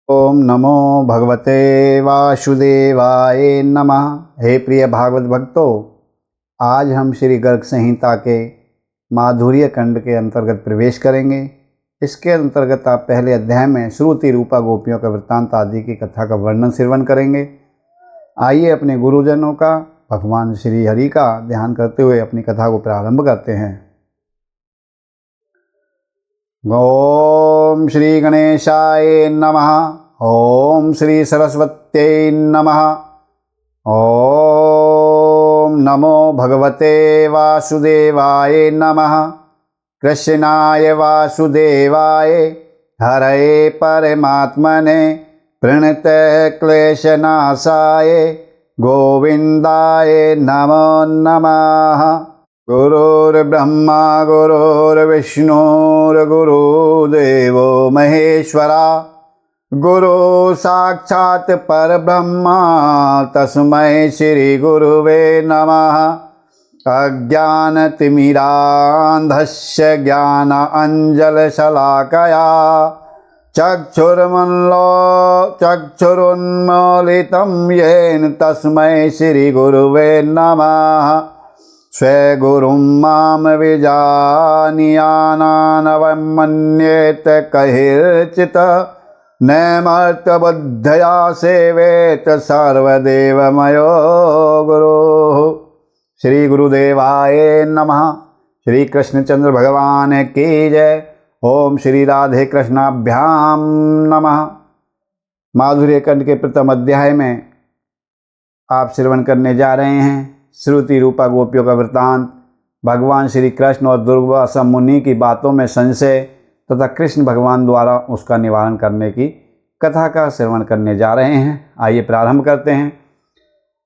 ओम नमो भगवते वासुदेवाय नमः। हे प्रिय भागवत भक्तों, आज हम श्री गर्ग संहिता के माधुर्य खंड के अंतर्गत प्रवेश करेंगे। इसके अंतर्गत आप पहले अध्याय में श्रुति रूपा गोपियों का वृत्तांत आदि की कथा का वर्णन श्रवण करेंगे। आइए अपने गुरुजनों का, भगवान श्री हरि का ध्यान करते हुए अपनी कथा को प्रारंभ करते हैं। ओम श्री गणेशाय नमः। ओम श्री सरस्वत्यै नमः। ओम नमो भगवते वासुदेवाय नमः। कृष्णाय वासुदेवाय हरये परमात्मने प्रणत क्लेशनाशाय गोविंदाय नमो नमः। गुरुर्ब्रह्मा गुरुर्विष्णुर्गुरुदेवो महेश्वरा गुरु साक्षात् परब्रह्मा तस्मै श्री गुरुवे नमः। अज्ञानतिमिरान्धस्य ज्ञान अंजलशलाकया चक्षुरुन्मीलितं येन तस्मै श्री गुरुवे नमः। स्वगुरुं मां विजानीयानानवमन्येत कैर्चित् नैमर्त्यबुद्धया सेवेत सर्वदेवमयो गुरुः। श्री गुरुदेवाय नमः। श्री कृष्णचंद्र भगवान की जय। ओम श्री राधे कृष्णाभ्याम नमः। माधुर्य खंड के प्रथम अध्याय में आप श्रवण करने जा रहे हैं श्रुति रूपा गोपियों का वृत्तांत। भगवान श्री कृष्ण और दुर्वासा मुनि की बातों में संशय तथा कृष्ण भगवान द्वारा उसका निवारण करने की कथा का श्रवण करने जा रहे हैं। आइए प्रारंभ करते हैं।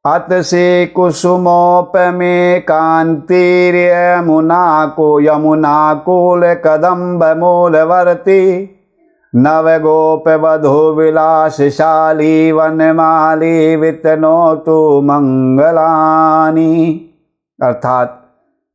अत से कुसुमोपमे कांतिर्यमुना यमुनाकुल कदम्ब मूलवर्ती नवगोप वधो विलासशाली वनमाली वितनोतु मंगलानी। अर्थात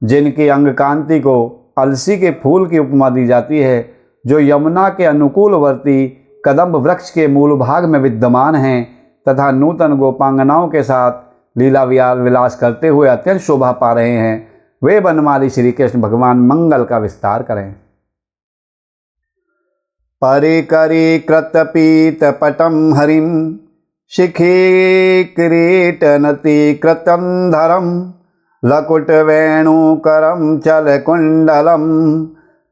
जिनकी अंग कांति को अलसी के फूल की उपमा दी जाती है, जो यमुना के अनुकूलवर्ती कदम्ब वृक्ष के मूल भाग में विद्यमान हैं तथा नूतन गोपांगनाओं के साथ लीला विलास करते हुए अत्यंत शोभा पा रहे हैं, वे वनमाली श्री कृष्ण भगवान मंगल का विस्तार करें। परिकरीकृतपीतपटं हरिं शिखी किरीटनतीकृतं धरं लकुटवेणुकरं चलकुण्डलं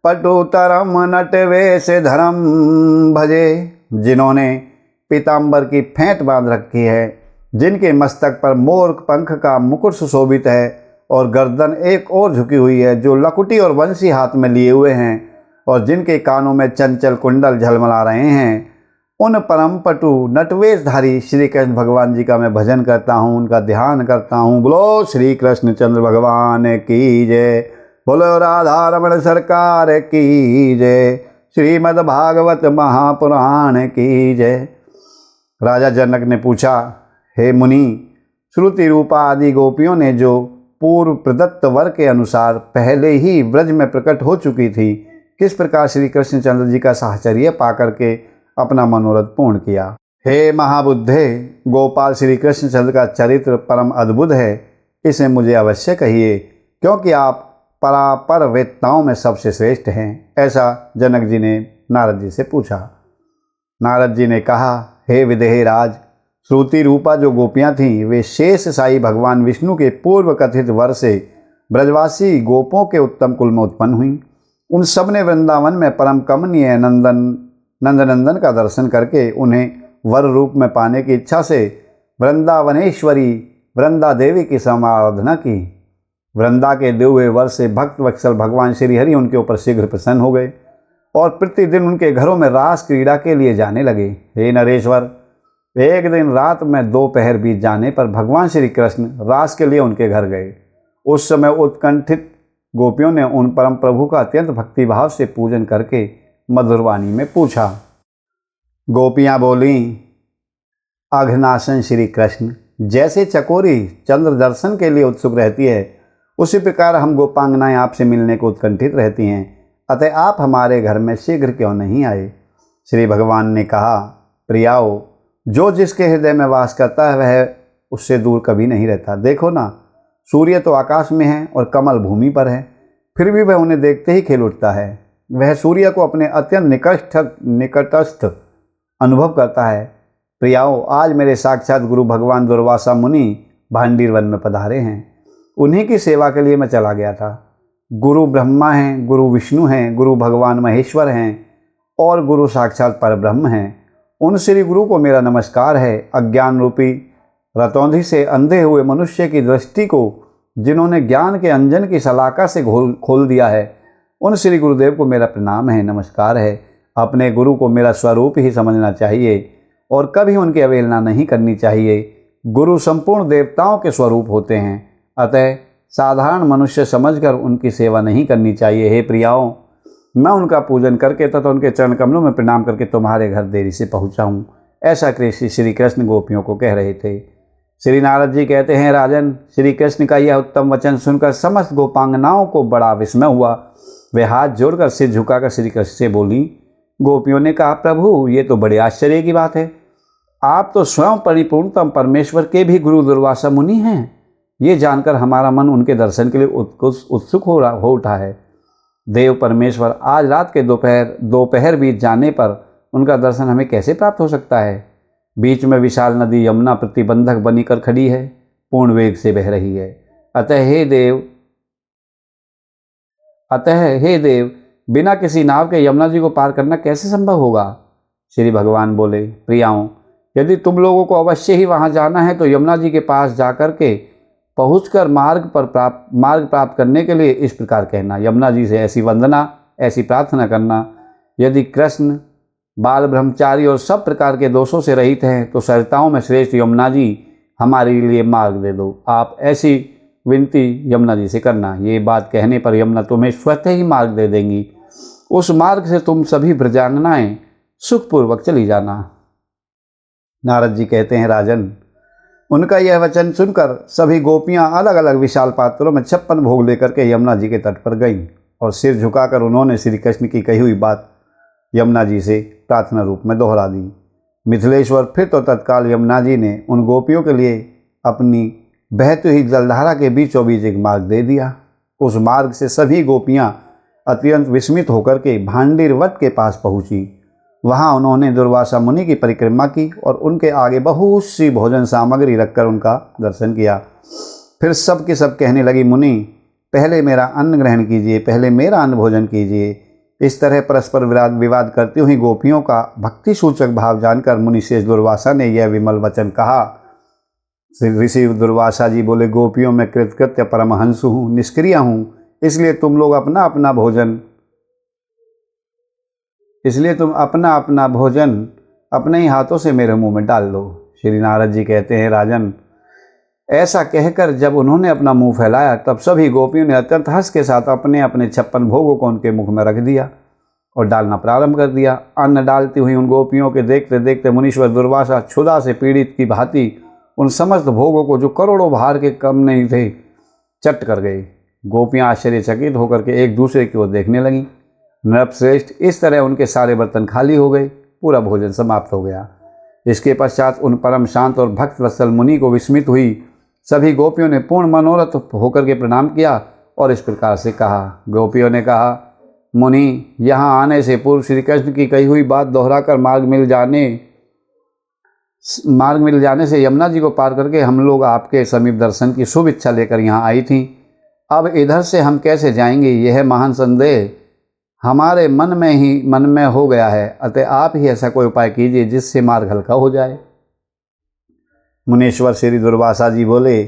पटुतरं नटवेशधरं भजे। जिन्होंने पीताम्बर की फेंट बांध रखी है, जिनके मस्तक पर मोर पंख का मुकुट सुशोभित है और गर्दन एक ओर झुकी हुई है, जो लकुटी और बंसी हाथ में लिए हुए हैं और जिनके कानों में चंचल कुंडल झलमला रहे हैं, उन परम पटु नटवेशधारी श्री कृष्ण भगवान जी का मैं भजन करता हूँ, उनका ध्यान करता हूँ। बोलो श्री कृष्ण चंद्र भगवान की जय। बोलो राधा रमण सरकार की जय। श्रीमद् भागवत महापुराण की जय। राजा जनक ने पूछा, हे मुनि, श्रुति रूपा आदि गोपियों ने जो पूर्व प्रदत्त वर के अनुसार पहले ही ब्रज में प्रकट हो चुकी थी, किस प्रकार श्री कृष्णचंद्र जी का साहचर्य पाकर के अपना मनोरथ पूर्ण किया। हे महाबुद्धे, गोपाल श्री कृष्णचंद्र का चरित्र परम अद्भुत है, इसे मुझे अवश्य कहिए, क्योंकि आप परापर वेत्ताओं में सबसे श्रेष्ठ हैं। ऐसा जनक जी ने नारद जी से पूछा। नारद जी ने कहा, हे विदेह राज, श्रुति रूपा जो गोपियाँ थीं, वे शेष साई भगवान विष्णु के पूर्व कथित वर से ब्रजवासी गोपों के उत्तम कुल में उत्पन्न हुई। उन सब ने वृंदावन में परम कमनीय नंदनंदन का दर्शन करके उन्हें वर रूप में पाने की इच्छा से वृंदावनेश्वरी वृंदा देवी की समाराधना की। वृंदा के दिए हुए वर से भक्त वत्सल भगवान श्री हरि उनके ऊपर शीघ्र प्रसन्न हो गए और प्रतिदिन उनके घरों में रास क्रीड़ा के लिए जाने लगे। हे नरेश्वर, एक दिन रात में दोपहर बीत जाने पर भगवान श्री कृष्ण रास के लिए उनके घर गए। उस समय उत्कंठित गोपियों ने उन परम प्रभु का अत्यंत भक्तिभाव से पूजन करके मधुरवाणी में पूछा। गोपियाँ बोलीं, अघनाशन श्री कृष्ण, जैसे चकोरी चंद्र दर्शन के लिए उत्सुक रहती है, उसी प्रकार हम गोपांगनाएं आपसे मिलने को उत्कंठित रहती हैं, अतः आप हमारे घर में शीघ्र क्यों नहीं आए। श्री भगवान ने कहा, प्रियाओ, जो जिसके हृदय में वास करता है वह उससे दूर कभी नहीं रहता। देखो ना, सूर्य तो आकाश में है और कमल भूमि पर है, फिर भी वह उन्हें देखते ही खिल उठता है। वह सूर्य को अपने अत्यंत निकटस्थ अनुभव करता है। प्रियाओ, आज मेरे साक्षात गुरु भगवान दुर्वासा मुनि भांडीर वन में पधारे हैं। उन्हीं की सेवा के लिए मैं चला गया था। गुरु ब्रह्मा हैं, गुरु विष्णु हैं, गुरु भगवान महेश्वर हैं और गुरु साक्षात परब्रह्म हैं। उन श्री गुरु को मेरा नमस्कार है। अज्ञान रूपी रतौंधी से अंधे हुए मनुष्य की दृष्टि को जिन्होंने ज्ञान के अंजन की सलाका से खोल दिया है, उन श्री गुरुदेव को मेरा प्रणाम है, नमस्कार है। अपने गुरु को मेरा स्वरूप ही समझना चाहिए और कभी उनकी अवहेलना नहीं करनी चाहिए। गुरु संपूर्ण देवताओं के स्वरूप होते हैं, अतः साधारण मनुष्य समझकर उनकी सेवा नहीं करनी चाहिए। हे प्रियाओं, मैं उनका पूजन करके तथा उनके चरण कमलों में प्रणाम करके तुम्हारे घर देरी से पहुंचा हूँ। ऐसा श्री कृष्ण गोपियों को कह रहे थे। श्री नारद जी कहते हैं, राजन, श्री कृष्ण का यह उत्तम वचन सुनकर समस्त गोपांगनाओं को बड़ा विस्मय हुआ। वे हाथ जोड़कर सिर झुकाकर श्री कृष्ण से बोली। गोपियों ने कहा, प्रभु, ये तो बड़े आश्चर्य की बात है। आप तो स्वयं परिपूर्णतम परमेश्वर के भी गुरु दुर्वासा मुनि हैं। ये जानकर हमारा मन उनके दर्शन के लिए उत्सुक हो उठा है। देव परमेश्वर, आज रात के दोपहर बीत जाने पर उनका दर्शन हमें कैसे प्राप्त हो सकता है? बीच में विशाल नदी यमुना प्रतिबंधक बनीकर खड़ी है, पूर्ण वेग से बह रही है। अतः हे देव, बिना किसी नाव के यमुना जी को पार करना कैसे संभव होगा? श्री भगवान बोले, प्रियाओं, यदि तुम लोगों को अवश्य ही वहां जाना है तो यमुना जी के पास जाकर के पहुंचकर मार्ग प्राप्त करने के लिए इस प्रकार कहना। यमुना जी से ऐसी वंदना, ऐसी प्रार्थना करना, यदि कृष्ण बाल ब्रह्मचारी और सब प्रकार के दोषों से रहित हैं तो सरिताओं में श्रेष्ठ यमुना जी हमारे लिए मार्ग दे दो। आप ऐसी विनती यमुना जी से करना। ये बात कहने पर यमुना तुम्हें स्वतः ही मार्ग दे देंगी। उस मार्ग से तुम सभी ब्रजांगनाएं सुखपूर्वक चली जाना। नारद जी कहते हैं, राजन, उनका यह वचन सुनकर सभी गोपियां अलग अलग विशाल पात्रों में 56 भोग लेकर के यमुना जी के तट पर गईं और सिर झुकाकर उन्होंने श्री कृष्ण की कही हुई बात यमुना जी से प्रार्थना रूप में दोहरा दी। मिथिलेश्वर फिर तो तत्काल यमुना जी ने उन गोपियों के लिए अपनी बहती हुई जलधारा के बीचों बीच एक मार्ग दे दिया। उस मार्ग से सभी गोपियां अत्यंत विस्मित होकर के भांडीर वट के पास पहुंची। वहां उन्होंने दुर्वासा मुनि की परिक्रमा की और उनके आगे बहुत सी भोजन सामग्री रखकर उनका दर्शन किया। फिर सब के सब कहने लगी, मुनि, पहले मेरा अन्न ग्रहण कीजिए, पहले मेरा अन्न भोजन कीजिए। इस तरह परस्पर विवाद करती हुई गोपियों का भक्ति सूचक भाव जानकर मुनिशेष दुर्वासा ने यह विमल वचन कहा। ऋषि दुर्वासा जी बोले, गोपियों में कृतकृत्य परमहंस हूँ, निष्क्रिय हूँ, इसलिए तुम अपना अपना भोजन अपने ही हाथों से मेरे मुंह में डाल लो। श्री नारद जी कहते हैं, राजन, ऐसा कहकर जब उन्होंने अपना मुंह फैलाया तब सभी गोपियों ने अत्यंत हर्ष के साथ अपने अपने 56 भोगों को उनके मुख में रख दिया और डालना प्रारंभ कर दिया। अन्न डालती हुई उन गोपियों के देखते देखते मुनीश्वर दुर्वासा क्षुधा से पीड़ित की भांति उन समस्त भोगों को, जो करोड़ों भार के कम नहीं थे, चट कर गए। गोपियां आश्चर्यचकित होकर के एक दूसरे की ओर देखने लगीं। नृपश्रेष्ठ, इस तरह उनके सारे बर्तन खाली हो गए, पूरा भोजन समाप्त हो गया। इसके पश्चात उन परम शांत और भक्त वत्सल मुनि को विस्मित हुई सभी गोपियों ने पूर्ण मनोरथ होकर के प्रणाम किया और इस प्रकार से कहा। गोपियों ने कहा, मुनि, यहाँ आने से पूर्व श्री कृष्ण की कही हुई बात दोहराकर मार्ग मिल जाने से यमुना जी को पार करके हम लोग आपके समीप दर्शन की शुभ इच्छा लेकर यहाँ आई थी। अब इधर से हम कैसे जाएंगे, यह महान संदेह हमारे मन में हो गया है। अतः आप ही ऐसा कोई उपाय कीजिए जिससे मार्ग हल्का हो जाए। मुनीश्वर श्री दुर्वासा जी बोले,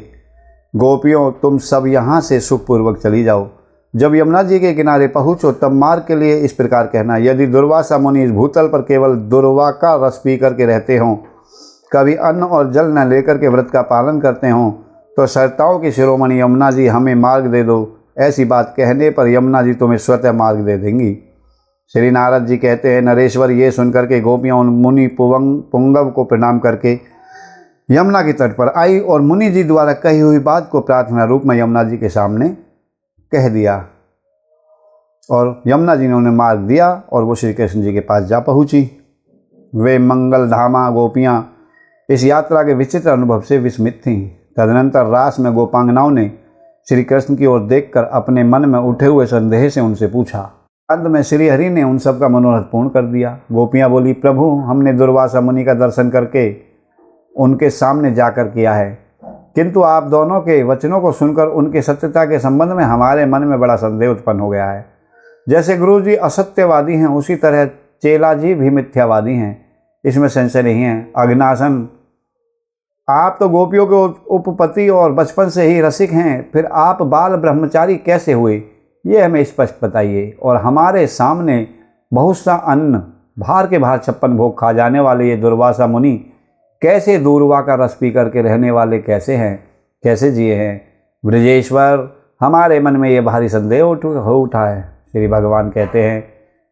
गोपियों, तुम सब यहाँ से सुखपूर्वक चली जाओ। जब यमुना जी के किनारे पहुँचो तब मार्ग के लिए इस प्रकार कहना। यदि दुर्वासा मुनि इस भूतल पर केवल दुर्वा का रस पी करके रहते हों, कभी अन्न और जल न लेकर के व्रत का पालन करते हों, तो सरिताओं की शिरोमणि यमुना जी हमें मार्ग दे दो। ऐसी बात कहने पर यमुना जी तुम्हें स्वतः मार्ग दे देंगी। श्री नारद जी कहते हैं, नरेश्वर, ये सुनकर के गोपियाँ उन मुनि पुंगव को प्रणाम करके यमुना के तट पर आई और मुनि जी द्वारा कही हुई बात को प्रार्थना रूप में यमुना जी के सामने कह दिया और यमुना जी ने उन्हें मार्ग दिया और वो श्री कृष्ण जी के पास जा पहुँची। वे मंगल धामा गोपियाँ इस यात्रा के विचित्र अनुभव से विस्मित थीं। तदनंतर रास में गोपांगनाओं ने श्री कृष्ण की ओर देखकर अपने मन में उठे हुए संदेह से उनसे पूछा। अंत में श्री हरि ने उन सब का मनोरथ पूर्ण कर दिया। गोपियाँ बोली, प्रभु, हमने दुर्वासा मुनि का दर्शन करके उनके सामने जाकर किया है, किंतु आप दोनों के वचनों को सुनकर उनकी सत्यता के संबंध में हमारे मन में बड़ा संदेह उत्पन्न हो गया है। जैसे गुरु जी असत्यवादी हैं, उसी तरह चेला जी भी मिथ्यावादी हैं, इसमें संशय नहीं है। अग्नासन, आप तो गोपियों के उपपति और बचपन से ही रसिक हैं, फिर आप बाल ब्रह्मचारी कैसे हुए, ये हमें स्पष्ट बताइए। और हमारे सामने बहुत सा अन्न, भार के भार 56 भोग खा जाने वाले ये दुर्वासा मुनि कैसे दूरवा का रस पी करके रहने वाले कैसे हैं, कैसे जिए हैं। ब्रजेश्वर, हमारे मन में ये भारी संदेह हो उठा है। श्री भगवान कहते हैं,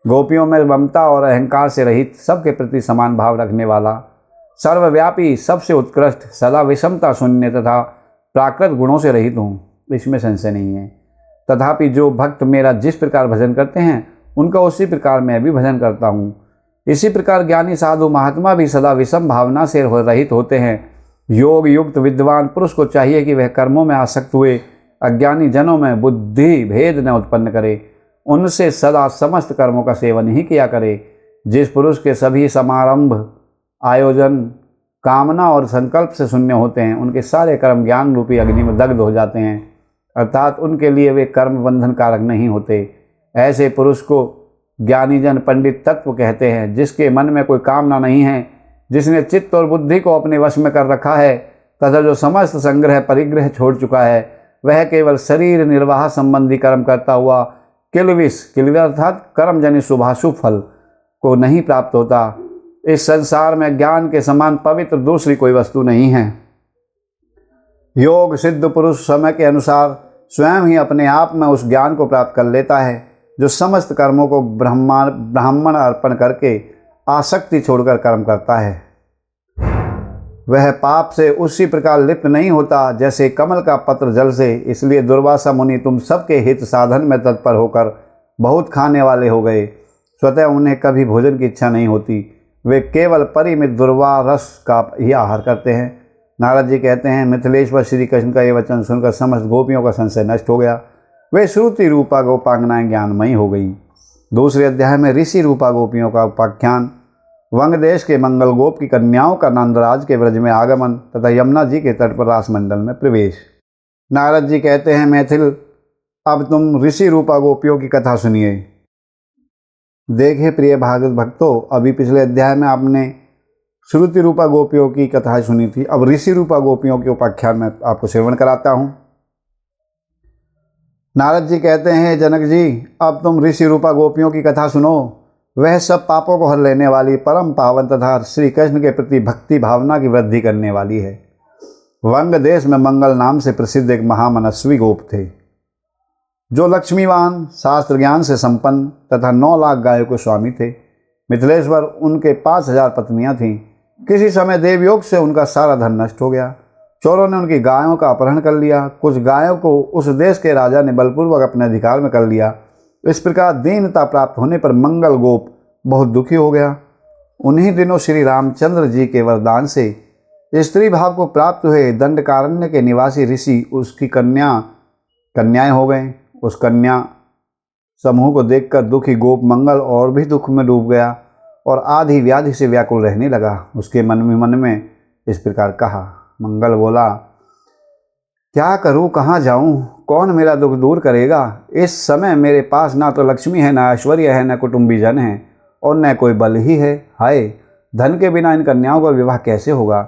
गोपियों में ममता और अहंकार से रहित, सबके प्रति समान भाव रखने वाला, सर्वव्यापी, सबसे उत्कृष्ट, सदा विषमता शून्य तथा प्राकृत गुणों से रहित हूँ, इसमें संशय नहीं है। तथापि जो भक्त मेरा जिस प्रकार भजन करते हैं, उनका उसी प्रकार मैं भी भजन करता हूँ। इसी प्रकार ज्ञानी साधु महात्मा भी सदा विषम भावना से रहित होते हैं। योग युक्त विद्वान पुरुष को चाहिए कि वह कर्मों में आसक्त हुए अज्ञानी जनों में बुद्धि भेद न उत्पन्न करे, उनसे सदा समस्त कर्मों का सेवन ही किया करे। जिस पुरुष के सभी समारंभ, आयोजन, कामना और संकल्प से शून्य होते हैं, उनके सारे कर्म ज्ञान रूपी अग्नि में दग्ध हो जाते हैं, अर्थात उनके लिए वे कर्म बंधन कारक नहीं होते। ऐसे पुरुष को ज्ञानी जन पंडित तत्व कहते हैं। जिसके मन में कोई कामना नहीं है, जिसने चित्त और बुद्धि को अपने वश में कर रखा है तथा जो समस्त संग्रह परिग्रह छोड़ चुका है, वह केवल शरीर निर्वाह संबंधी कर्म करता हुआ किलविश अर्थात कर्मजनित शुभाशुभ फल को नहीं प्राप्त होता। इस संसार में ज्ञान के समान पवित्र दूसरी कोई वस्तु नहीं है। योग सिद्ध पुरुष समय के अनुसार स्वयं ही अपने आप में उस ज्ञान को प्राप्त कर लेता है, जो समस्त कर्मों को ब्राह्मण अर्पण करके आसक्ति छोड़कर कर्म करता है। वह पाप से उसी प्रकार लिप्त नहीं होता जैसे कमल का पत्र जल से। इसलिए दुर्वासा मुनि तुम सबके हित साधन में तत्पर होकर बहुत खाने वाले हो गए। स्वतः उन्हें कभी भोजन की इच्छा नहीं होती, वे केवल परिमित दुर्वा रस का ही आहार करते हैं। नारद जी कहते हैं, मिथिलेश्वर श्री कृष्ण का ये वचन सुनकर समस्त गोपियों का संशय नष्ट हो गया। वे श्रुति रूपा गोपांगनाएं ज्ञानमयी हो गई। दूसरे अध्याय में ऋषि रूपा गोपियों का उपाख्यान, वंग देश के मंगल गोप की कन्याओं का नंदराज के व्रज में आगमन तथा यमुना जी के तट पर रासमंडल में प्रवेश। नारद जी कहते हैं, मैथिल, अब तुम ऋषि रूपा गोपियों की कथा सुनिए। देखिए प्रिय भागवत भक्तों, अभी पिछले अध्याय में आपने श्रुति रूपा गोपियों की कथा सुनी थी। अब ऋषि रूपा गोपियों के उपाख्यान में आपको श्रवण कराता हूँ। नारद जी कहते हैं, जनक जी, अब तुम ऋषि रूपा गोपियों की कथा सुनो। वह सब पापों को हर लेने वाली, परम पावन तथा श्री कृष्ण के प्रति भक्ति भावना की वृद्धि करने वाली है। वंग देश में मंगल नाम से प्रसिद्ध एक महामनस्वी गोप थे, जो लक्ष्मीवान, शास्त्र ज्ञान से संपन्न तथा 9 लाख गायों के स्वामी थे। मिथिलेश्वर, उनके 5000 पत्नियां थीं। किसी समय देवयोग से उनका सारा धन नष्ट हो गया। चोरों ने उनकी गायों का अपहरण कर लिया। कुछ गायों को उस देश के राजा ने बलपूर्वक अपने अधिकार में कर लिया। इस प्रकार दीनता प्राप्त होने पर मंगल गोप बहुत दुखी हो गया। उन्हीं दिनों श्री रामचंद्र जी के वरदान से स्त्री भाव को प्राप्त हुए दंडकारण्य के निवासी ऋषि उसकी कन्याएं हो गए। उस कन्या समूह को देखकर दुखी गोप मंगल और भी दुख में डूब गया और आधी व्याधि से व्याकुल रहने लगा। उसके मन में इस प्रकार कहा। मंगल बोला, क्या करूं, कहाँ जाऊं, कौन मेरा दुख दूर करेगा। इस समय मेरे पास ना तो लक्ष्मी है, ना ऐश्वर्य है, ना कुटुंबीजन है और न कोई बल ही है। हाय, धन के बिना इन कन्याओं का विवाह कैसे होगा।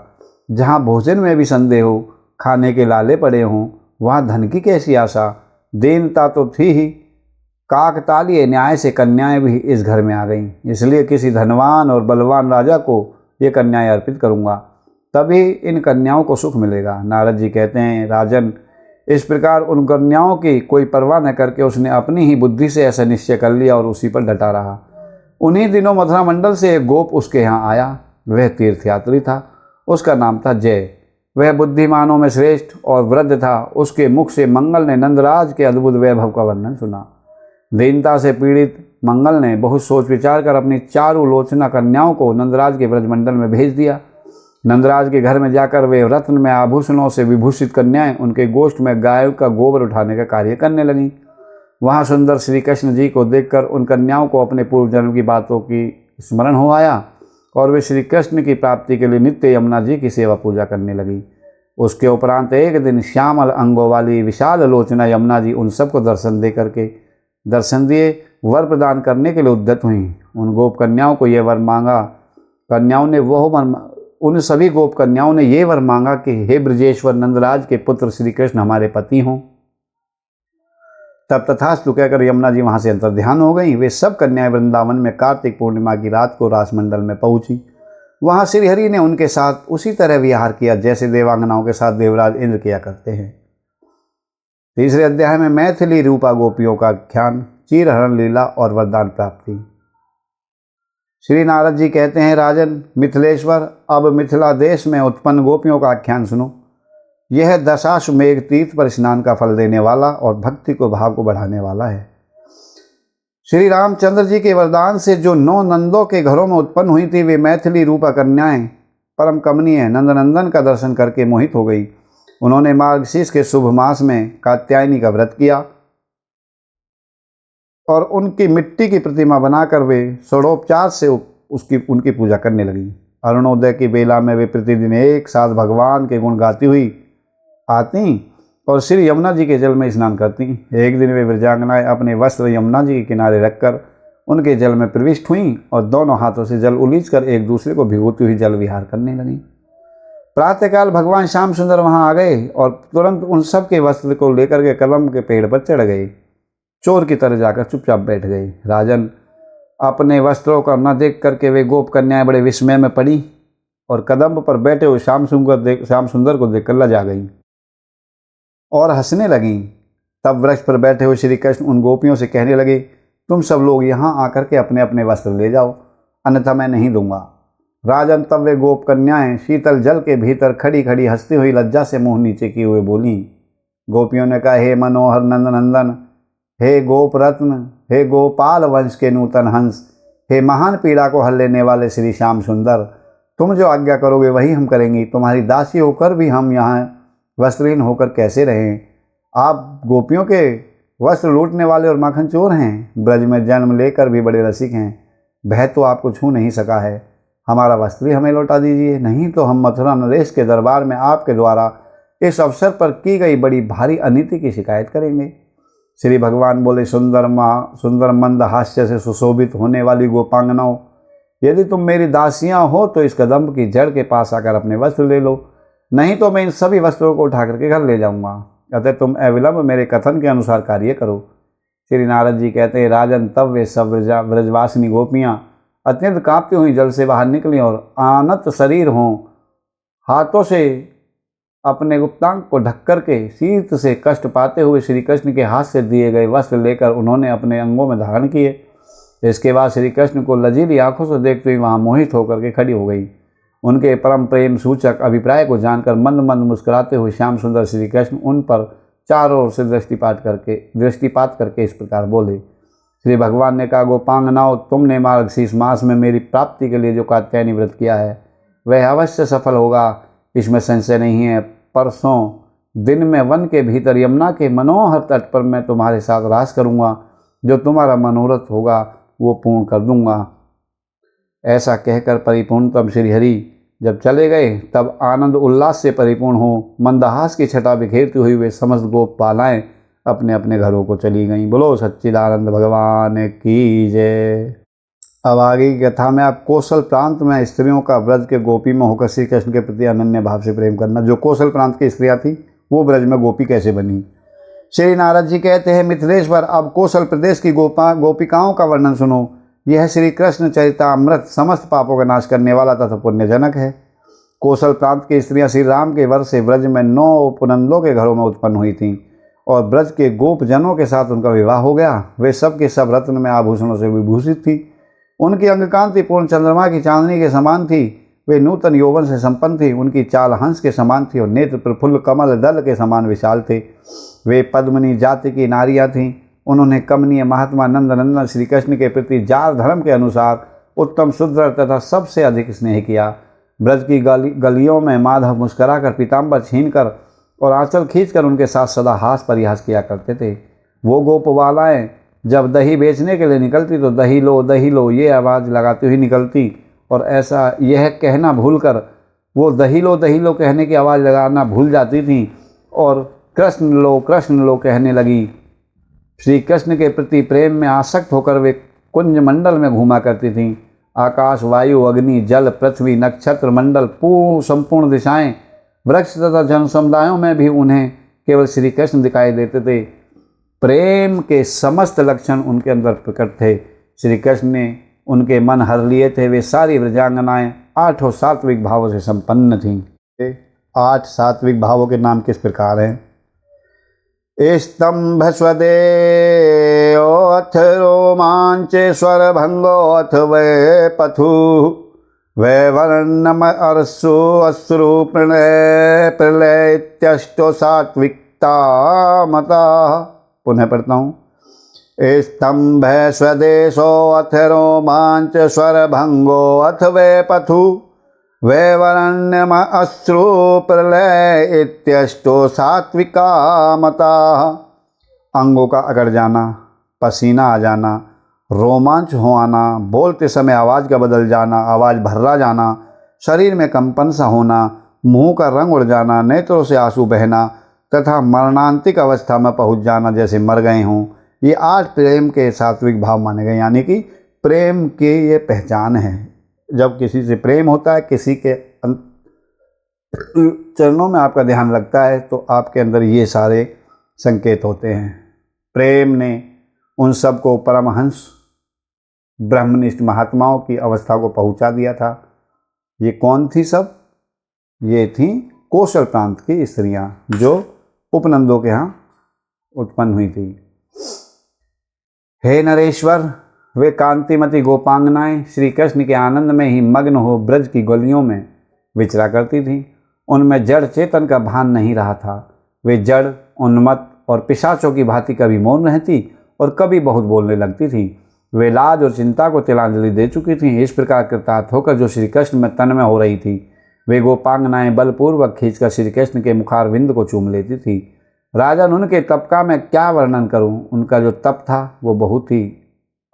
जहाँ भोजन में भी संदेह हो, खाने के लाले पड़े हों, वहाँ धन की कैसी आशा। दीनता तो थी ही, काकतालीय न्याय से कन्याएं भी इस घर में आ गईं। इसलिए किसी धनवान और बलवान राजा को ये कन्याएं अर्पित करूँगा, तभी इन कन्याओं को सुख मिलेगा। नारद जी कहते हैं, राजन, इस प्रकार उन कन्याओं की कोई परवाह न करके उसने अपनी ही बुद्धि से ऐसा निश्चय कर लिया और उसी पर डटा रहा। उन्हीं दिनों मथुरा मंडल से एक गोप उसके यहाँ आया। वह तीर्थयात्री था। उसका नाम था जय। वह बुद्धिमानों में श्रेष्ठ और वृद्ध था। उसके मुख से मंगल ने नंदराज के अद्भुत वैभव का वर्णन सुना। दीनता से पीड़ित मंगल ने बहुत सोच विचार कर अपनी चारों लोचना कन्याओं को नंदराज के ब्रजमंडल में भेज दिया। नंदराज के घर में जाकर वे रत्न में आभूषणों से विभूषित कन्याएं उनके गोष्ठ में गायों का गोबर उठाने का कार्य करने लगीं। वहाँ सुंदर श्री कृष्ण जी को देखकर उन कन्याओं को अपने पूर्व जन्म की बातों की स्मरण हो आया और वे श्री कृष्ण की प्राप्ति के लिए नित्य यमुना जी की सेवा पूजा करने लगी। उसके उपरांत एक दिन श्यामल अंगों वाली विशाल लोचना यमुना जी उन सबको दर्शन दिए वर प्रदान करने के लिए उद्यत हुई। उन गोप कन्याओं को यह वर मांगा उन सभी गोप कन्याओं ने ये वर मांगा कि हे ब्रजेश्वर नंदराज के पुत्र श्री कृष्ण हमारे पति हों। तब तथास्तु कहकर यमुना जी वहाँ से अंतर्ध्यान हो गई। वे सब कन्याएं वृंदावन में कार्तिक पूर्णिमा की रात को रासमंडल में पहुंची। वहाँ श्रीहरि ने उनके साथ उसी तरह विहार किया जैसे देवांगनाओं के साथ देवराज इंद्र किया करते हैं। तीसरे अध्याय में मैथिली रूपा गोपियों का आख्यान, चीरहरण लीला और वरदान प्राप्ति। श्री नारद जी कहते हैं, राजन मिथिलेश्वर, अब मिथिला देश में उत्पन्न गोपियों का आख्यान सुनो। यह दशाश्वमेघ तीर्थ पर स्नान का फल देने वाला और भक्ति को भाव को बढ़ाने वाला है। श्री रामचंद्र जी के वरदान से जो 9 नंदों के घरों में उत्पन्न हुई थी, वे मैथिली रूपा कन्याएं परम कमनीय नंदनंदन का दर्शन करके मोहित हो गई। उन्होंने मार्गशीर्ष के शुभ मास में कात्यायनी का व्रत किया और उनकी मिट्टी की प्रतिमा बनाकर वे षोडोपचार से उनकी पूजा करने लगी। अरुणोदय की बेला में वे प्रतिदिन एक साथ भगवान के गुण गाती हुई आती और श्री यमुना जी के जल में स्नान करती। एक दिन वे व्रजांगनाएं अपने वस्त्र यमुना जी के किनारे रखकर उनके जल में प्रविष्ट हुईं और दोनों हाथों से जल उलीचकर एक दूसरे को भिगोती हुई जल विहार करने लगीं। प्रातःकाल भगवान श्याम सुंदर वहाँ आ गए और तुरंत उन सब के वस्त्र को लेकर के कदम के पेड़ पर चढ़ गए। चोर की तरह जाकर चुपचाप बैठ गए। राजन, अपने वस्त्रों का न देख करके वे गोप कन्याएं बड़े विस्मय में पड़ी और कदम पर बैठे हुए श्याम सुंदर को देखकर लजा गई और हंसने लगीं। तब वृक्ष पर बैठे हुए श्री कृष्ण उन गोपियों से कहने लगे, तुम सब लोग यहाँ आकर के अपने अपने वस्त्र ले जाओ, अन्यथा मैं नहीं दूंगा। राजन, तब वे गोप कन्याएं शीतल जल के भीतर खड़ी खड़ी हंसती हुई लज्जा से मुंह नीचे किए हुए बोली। गोपियों ने कहा, हे मनोहर नंदनंदन, हे गोप रत्न, हे गोपाल वंश के नूतन हंस, हे महान पीड़ा को हल लेने वाले श्री श्याम सुंदर, तुम जो आज्ञा करोगे वही हम करेंगी। तुम्हारी दासी होकर भी हम यहाँ वस्त्रहीन होकर कैसे रहें? आप गोपियों के वस्त्र लूटने वाले और माखन चोर हैं। ब्रज में जन्म लेकर भी बड़े रसिक हैं। भय तो आपको छू नहीं सका है। हमारा वस्त्र ही हमें लौटा दीजिए, नहीं तो हम मथुरा नरेश के दरबार में आपके द्वारा इस अवसर पर की गई बड़ी भारी अनीति की शिकायत करेंगे। श्री भगवान बोले, सुंदर मंद हास्य से सुशोभित होने वाली गोपांगनाओं, यदि तुम मेरी दासियां हो तो इस कदम्ब की जड़ के पास आकर अपने वस्त्र ले लो, नहीं तो मैं इन सभी वस्त्रों को उठा करके घर ले जाऊंगा। अतः तुम अविलंब मेरे कथन के अनुसार कार्य करो। श्री नारद जी कहते हैं, राजन, तब वे सब ब्रजवासिनी गोपियाँ अत्यंत कांपती हुई जल से बाहर निकली और आनत शरीर हों हाथों से अपने गुप्तांग को ढक करके शीत से कष्ट पाते हुए श्री कृष्ण के हाथ से दिए गए वस्त्र लेकर उन्होंने अपने अंगों में धारण किए। इसके बाद श्री कृष्ण को लजीली आंखों से देखते हुए वहाँ मोहित होकर के खड़ी हो गई। उनके परम प्रेम सूचक अभिप्राय को जानकर मंद मंद मुस्कुराते हुए श्याम सुंदर श्री कृष्ण उन पर चारों ओर से दृष्टिपात करके इस प्रकार बोले। श्री भगवान ने कहा, गोपांगनाओं, तुमने मार्गशीर्ष मास में मेरी प्राप्ति के लिए जो कात्यायनी व्रत किया है वह अवश्य सफल होगा, इसमें संशय नहीं है। परसों दिन में वन के भीतर यमुना के मनोहर तट पर मैं तुम्हारे साथ रास करूँगा, जो तुम्हारा मनोरथ होगा वो पूर्ण कर दूंगा। ऐसा कहकर परिपूर्णतम श्रीहरि जब चले गए, तब आनंद उल्लास से परिपूर्ण हो मंदहास की छटा बिखेरती हुई वे समस्त गोपालाएं अपने अपने घरों को चली गईं। बोलो सच्चिदानंद भगवान की जय। अब आगे की कथा में आप कौशल प्रांत में स्त्रियों का ब्रज के गोपी में होकर श्री कृष्ण के प्रति अनन्य भाव से प्रेम करना। जो कौशल प्रांत की स्त्रियाँ थी वो ब्रज में गोपी कैसे बनी। श्री नारद जी कहते हैं, मिथिलेश्वर, अब कौशल प्रदेश की गोपिकाओं का वर्णन सुनो। यह श्री कृष्ण चरितामृत समस्त पापों का नाश करने वाला तथा पुण्यजनक है। कौशल प्रांत की स्त्रियां श्री राम के वर से ब्रज में 9 उपनंदों के घरों में उत्पन्न हुई थीं और ब्रज के गोप जनों के साथ उनका विवाह हो गया। वे सब के सब रत्न में आभूषणों से विभूषित थी। उनकी अंगकांति पूर्ण चंद्रमा की चांदनी के समान थी। वे नूतन यौवन से संपन्न थी। उनकी चाल हंस के समान थी और नेत्र प्रफुल्ल कमल दल के समान विशाल थे। वे पद्मिनी जाति की नारियां थीं। उन्होंने कमनीय महात्मा नंदनंदन श्री कृष्ण के प्रति जार धर्म के अनुसार उत्तम सुदृढ़ तथा सबसे अधिक स्नेह किया। ब्रज की गलियों में माधव मुस्कुराकर पीताम्बर छीनकर और आंचल खींचकर उनके साथ सदा हास परिहास किया करते थे। वो गोपबालाएँ जब दही बेचने के लिए निकलती तो दही लो ये आवाज़ लगाती हुई निकलती, और ऐसा यह कहना भूलकर वो दही लो कहने की आवाज़ लगाना भूल जाती थीं और कृष्ण लो कहने लगी। श्री कृष्ण के प्रति प्रेम में आसक्त होकर वे कुंज मंडल में घूमा करती थीं। आकाश, वायु, अग्नि, जल, पृथ्वी, नक्षत्र मंडल, संपूर्ण दिशाएं, वृक्ष तथा जन समुदायों में भी उन्हें केवल श्री कृष्ण दिखाई देते थे। प्रेम के समस्त लक्षण उनके अंदर प्रकट थे। श्री कृष्ण ने उनके मन हर लिए थे। वे सारी व्रजांगनाएं 8 सात्विक भावों से संपन्न थीं। 8 सात्विक भावों के नाम किस प्रकार हैं? स्तंभ स्वदेयोऽथ रोमांचे स्वर भंगोऽथ वै पथु वै वर्णम अर्सु अश्रु प्रलय इत्यष्टो सात्विकता मता। पुनः पढ़ता हूँ। स्तंभ स्वदेशोऽथ रोमांच स्वर भंगोऽथ वै पथु वैवरण्यम अश्रु प्रलय इत्यष्टो सात्विका मता। अंगों का अकड़ जाना, पसीना आ जाना, रोमांच हो आना, बोलते समय आवाज़ का बदल जाना, आवाज़ भर्रा जाना, शरीर में कंपन सा होना, मुंह का रंग उड़ जाना, नेत्रों से आंसू बहना तथा मरणांतिक अवस्था में पहुंच जाना जैसे मर गए हों, ये 8 प्रेम के सात्विक भाव माने गए। यानी कि प्रेम की ये पहचान है। जब किसी से प्रेम होता है, किसी के चरणों में आपका ध्यान लगता है, तो आपके अंदर ये सारे संकेत होते हैं। प्रेम ने उन सब को परमहंस ब्रह्मनिष्ठ महात्माओं की अवस्था को पहुंचा दिया था। ये कौन थी सब? ये थी कौशल प्रांत की स्त्रियां जो उपनंदों के यहाँ उत्पन्न हुई थी। हे नरेश्वर, वे कांतिमती गोपांगनाएं श्री कृष्ण के आनंद में ही मग्न हो ब्रज की गलियों में विचरा करती थीं। उनमें जड़ चेतन का भान नहीं रहा था। वे जड़, उन्मत्त और पिशाचों की भांति कभी मौन रहती और कभी बहुत बोलने लगती थीं। वे लाज और चिंता को तिलांजलि दे चुकी थीं। इस प्रकार कृतार्थ होकर जो श्री कृष्ण में तन्मय हो रही थी, वे गोपांगनाएं बलपूर्वक खींचकर श्री कृष्ण के मुखारविंद को चूम लेती थी। राजन, उनके तप का मैं क्या वर्णन करूं? उनका जो तप था वो बहुत ही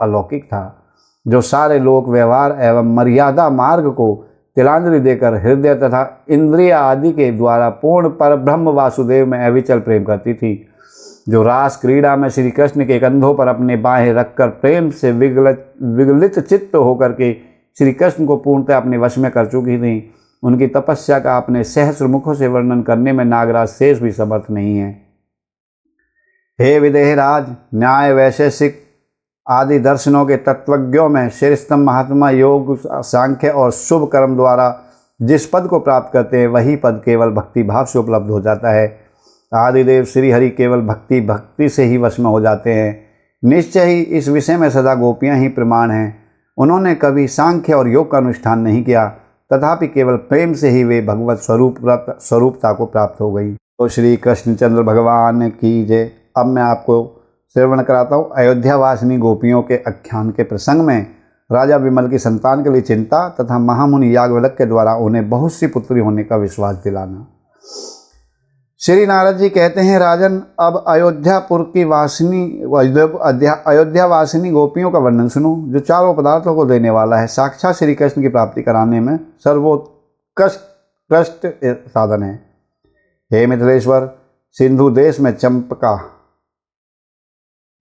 अलौकिक था, जो सारे लोक व्यवहार एवं मर्यादा मार्ग को तिलांजलि देकर हृदय तथा इंद्रिय आदि के द्वारा पूर्ण पर ब्रह्म वासुदेव में अविचल प्रेम करती थी। जो रास क्रीड़ा में श्री कृष्ण के कंधों पर अपने बाहें रखकर प्रेम से विगलित चित्त होकर के श्री कृष्ण को पूर्णतः अपने वश में कर चुकी थी, उनकी तपस्या का अपने सहस्र मुखों से वर्णन करने में नागराज शेष भी समर्थ नहीं है। हे विदेहराज, न्याय, वैशेषिक आदि दर्शनों के तत्वज्ञों में श्रेष्ठतम महात्मा योग, सांख्य और शुभ कर्म द्वारा जिस पद को प्राप्त करते हैं, वही पद केवल भक्ति भाव से उपलब्ध हो जाता है। आदिदेव श्री हरि केवल भक्ति से ही वश में हो जाते हैं। निश्चय ही इस विषय में सदा गोपियाँ ही प्रमाण हैं। उन्होंने कभी सांख्य और योग का अनुष्ठान नहीं किया, तथापि केवल प्रेम से ही वे भगवत स्वरूपता को प्राप्त हो गई। तो श्री कृष्णचंद्र भगवान की जय। अब मैं आपको श्रवण कराता हूँ अयोध्यावासिनी गोपियों के आख्यान के प्रसंग में राजा विमल की संतान के लिए चिंता तथा महामुनि याज्ञवल्क्य के द्वारा उन्हें बहुत सी पुत्री होने का विश्वास दिलाना। श्री नारद जी कहते हैं, राजन, अब अयोध्यावासिनी गोपियों का वर्णन सुनो, जो चारों पदार्थों को देने वाला है, साक्षात श्री कृष्ण की प्राप्ति कराने में सर्वोत्कृष्ट साधन है। हे मिथिलेश्वर, सिंधु देश में चंपका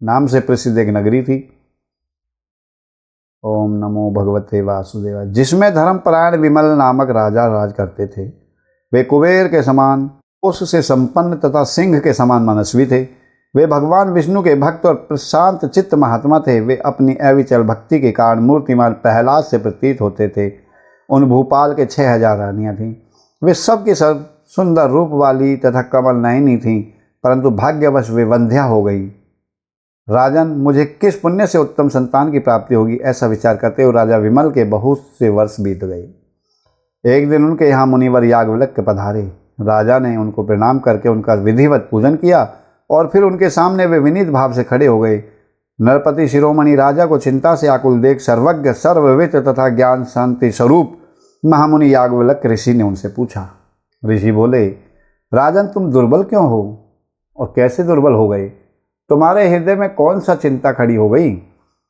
नाम से प्रसिद्ध एक नगरी थी। ओम नमो भगवते वासुदेवाय, जिसमें धर्मपरायण विमल नामक राजा राज करते थे। वे कुबेर के समान, उससे संपन्न तथा सिंह के समान मनस्वी थे। वे भगवान विष्णु के भक्त और प्रशांत चित्त महात्मा थे। वे अपनी अविचल भक्ति के कारण मूर्तिमान प्रहलाद से प्रतीत होते थे। उन भूपाल के 6000 रानियाँ थीं। वे सब की सब सुंदर रूप वाली तथा कमल नयनी थीं, परंतु भाग्यवश वे वंध्या हो गई। राजन, मुझे किस पुण्य से उत्तम संतान की प्राप्ति होगी, ऐसा विचार करते हुए राजा विमल के बहुत से वर्ष बीत गए। एक दिन उनके यहाँ मुनिवर याज्ञवल्क्य पधारे। राजा ने उनको प्रणाम करके उनका विधिवत पूजन किया और फिर उनके सामने वे विनीत भाव से खड़े हो गए। नरपति शिरोमणि राजा को चिंता से आकुल देख सर्वज्ञ सर्ववित तथा ज्ञान शांति स्वरूप महामुनि याज्ञवल्क्य ऋषि ने उनसे पूछा। ऋषि बोले, राजन तुम दुर्बल क्यों हो और कैसे दुर्बल हो गए? तुम्हारे हृदय में कौन सा चिंता खड़ी हो गई?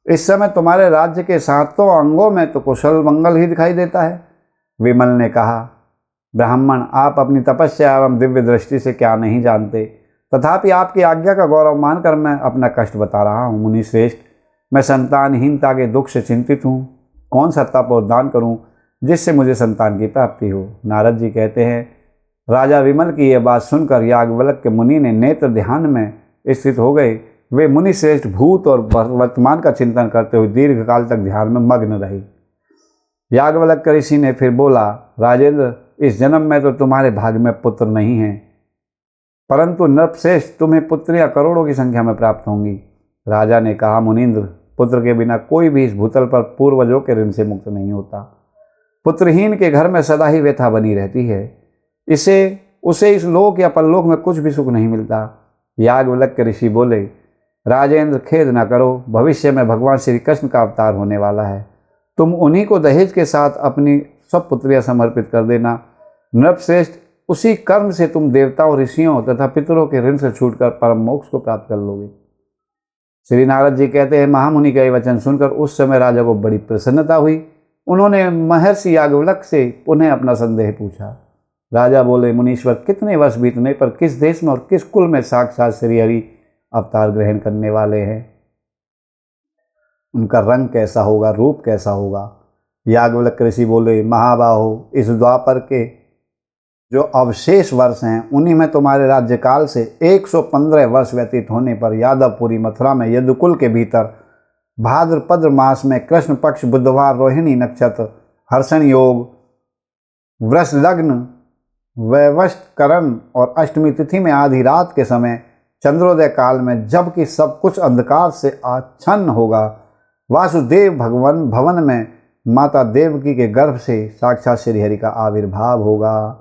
इस समय तुम्हारे राज्य के सातों अंगों में तो कुशल मंगल ही दिखाई देता है। विमल ने कहा, ब्राह्मण आप अपनी तपस्या एवं दिव्य दृष्टि से क्या नहीं जानते, तथापि आपकी आज्ञा का गौरव मानकर मैं अपना कष्ट बता रहा हूँ। मुनि श्रेष्ठ, मैं संतानहीनता के दुख से चिंतित हूँ। कौन सा तप और दान करूँ जिससे मुझे संतान की प्राप्ति हो? नारद जी कहते हैं, राजा विमल की यह बात सुनकर याज्ञवल्क्य मुनि ने नेत्र ध्यान में स्थित हो गए। वे मुनि श्रेष्ठ भूत और वर्तमान का चिंतन करते हुए दीर्घ काल तक ध्यान में मग्न रहे। याज्ञवल्क्य ऋषि ने फिर बोला, राजेंद्र, इस जन्म में तो तुम्हारे भाग्य में पुत्र नहीं है, परंतु नृपश्रेष्ठ तुम्हें पुत्रियां करोड़ों की संख्या में प्राप्त होंगी। राजा ने कहा, मुनीन्द्र, पुत्र के बिना कोई भी इस भूतल पर पूर्वजों के ऋण से मुक्त नहीं होता। पुत्रहीन के घर में सदा ही व्यथा बनी रहती है। उसे इस लोक या परलोक में कुछ भी सुख नहीं मिलता। याज्ञवल्क्य ऋषि बोले, राजेंद्र, खेद न करो, भविष्य में भगवान श्री कृष्ण का अवतार होने वाला है। तुम उन्हीं को दहेज के साथ अपनी सब पुत्रियां समर्पित कर देना। नृपश्रेष्ठ, उसी कर्म से तुम देवताओं, ऋषियों तथा पितरों के ऋण से छूटकर परम मोक्ष को प्राप्त कर लोगे। श्री नारद जी कहते हैं, महामुनि का ये वचन सुनकर उस समय राजा को बड़ी प्रसन्नता हुई। उन्होंने महर्षि याज्ञवल्क्य से पुनः अपना संदेह पूछा। राजा बोले, मुनीश्वर, कितने वर्ष बीतने पर किस देश में और किस कुल में साक्षात श्री हरि अवतार ग्रहण करने वाले हैं? उनका रंग कैसा होगा, रूप कैसा होगा? याज्ञवल्क्य ऋषि बोले, महाबाहो, इस द्वापर के जो अवशेष वर्ष हैं उन्हीं में तुम्हारे राज्यकाल से 115 वर्ष व्यतीत होने पर यादवपुरी मथुरा में यदुकुल के भीतर भाद्रपद मास में कृष्ण पक्ष बुधवार रोहिणी नक्षत्र हर्षण योग वृष लग्न वैवस्करण और अष्टमी तिथि में आधी रात के समय चंद्रोदय काल में, जबकि सब कुछ अंधकार से आच्छन्न होगा, वासुदेव भगवान भवन में माता देवकी के गर्भ से साक्षात श्रीहरि का आविर्भाव होगा।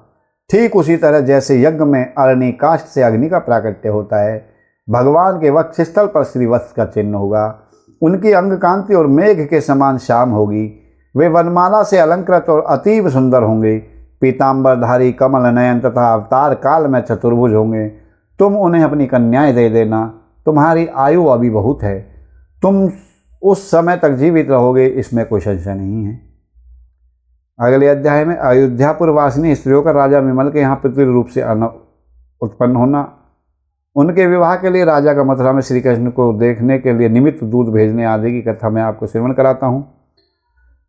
ठीक उसी तरह जैसे यज्ञ में अरणी काष्ठ से अग्नि का प्राकट्य होता है, भगवान के वक्षस्थल पर श्रीवत्स का चिन्ह होगा। उनकी अंग कांति और मेघ के समान श्याम होगी। वे वनमाला से अलंकृत और अतीब सुंदर होंगे। पीताम्बरधारी, कमल नयन तथा अवतार काल में चतुर्भुज होंगे। तुम उन्हें अपनी कन्याएं दे देना। तुम्हारी आयु अभी बहुत है, तुम उस समय तक जीवित रहोगे, इसमें कोई संशय नहीं है। अगले अध्याय में अयोध्यापुर वासिनी स्त्रियों का राजा विमल के यहाँ पितृ रूप से उत्पन्न होना, उनके विवाह के लिए राजा का मथुरा में श्री कृष्ण को देखने के लिए निमित्त दूत भेजने आदि की कथा मैं आपको श्रवण कराता हूँ।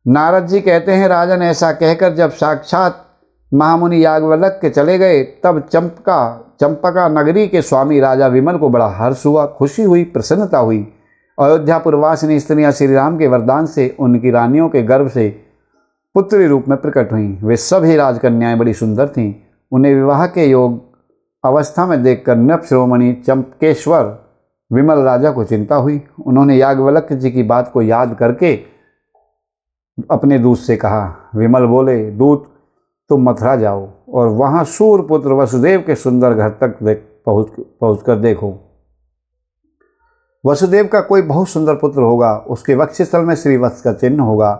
नारद जी कहते हैं, राजन, ऐसा कहकर जब साक्षात महामुनि याज्ञवल्क्य चले गए, तब चंपका नगरी के स्वामी राजा विमल को बड़ा हर्ष हुआ, खुशी हुई, प्रसन्नता हुई। अयोध्यापुर वासिनी स्त्रियां श्री राम के वरदान से उनकी रानियों के गर्भ से पुत्री रूप में प्रकट हुईं। वे सभी राजकन्याएं बड़ी सुंदर थीं। उन्हें विवाह के योग अवस्था में देखकर नृप शिरोमणि चंपकेश्वर विमल राजा को चिंता हुई। उन्होंने याज्ञवल्क्य जी की बात को याद करके अपने दूत से कहा। विमल बोले, दूत, तुम मथुरा जाओ और वहाँ सूरपुत्र वसुदेव के सुंदर घर तक पहुँचकर देखो। वसुदेव का कोई बहुत सुंदर पुत्र होगा, उसके वक्षस्थल में श्रीवत्स का चिन्ह होगा,